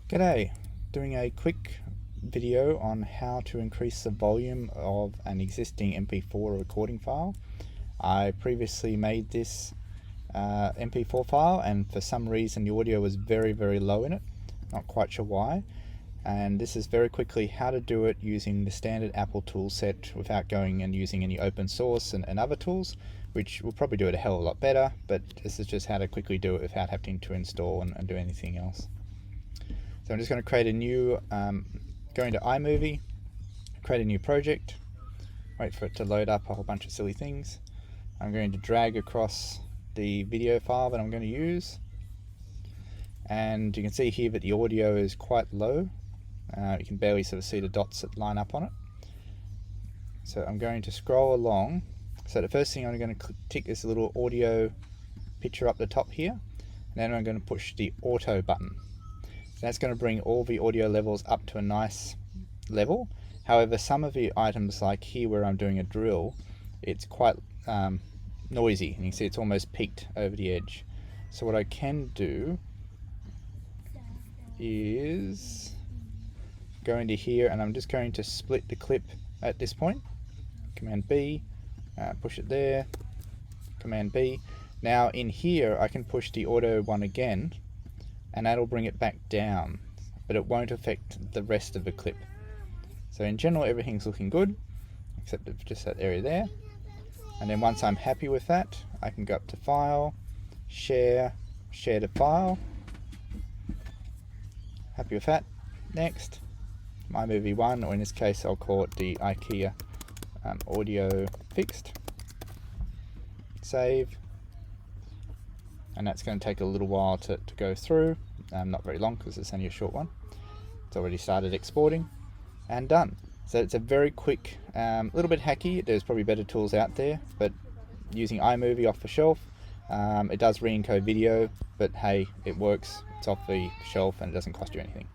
G'day, doing a quick video on how to increase the volume of an existing MP4 recording file. I previously made this MP4 file and for some reason the audio was very low in it, not quite sure why, and this is very quickly how to do it using the standard Apple tool set without going and using any open source and other tools, which will probably do it a hell of a lot better, but this is just how to quickly do it without having to install and do anything else. So I'm just going to create a new, go into iMovie, create a new project, wait for it to load up a whole bunch of silly things. I'm going to drag across the video file that I'm going to use, and you can see here that the audio is quite low. You can barely sort of see the dots that line up on it. So I'm going to scroll along. So the first thing I'm going to tick this little audio picture up the top here, and then I'm going to push the auto button. That's going to bring all the audio levels up to a nice level. However, some of the items like here where I'm doing a drill, it's quite noisy, and you can see it's almost peaked over the edge. So what I can do is go into here, and I'm just going to split the clip at this point. Command B, push it there, Command B. Now in here I can push the auto one again, and that'll bring it back down, but it won't affect the rest of the clip. So in general everything's looking good, except for just that area there. And then once I'm happy with that, I can go up to File, Share to File. Happy with that. Next, iMovie 1, or in this case I'll call it the IKEA audio fixed. Save. And that's going to take a little while to go through, not very long because it's only a short one. It's already started exporting and done. So it's a very quick, little bit hacky. There's probably better tools out there, but using iMovie off the shelf, it does re-encode video, but hey, it works, it's off the shelf and it doesn't cost you anything.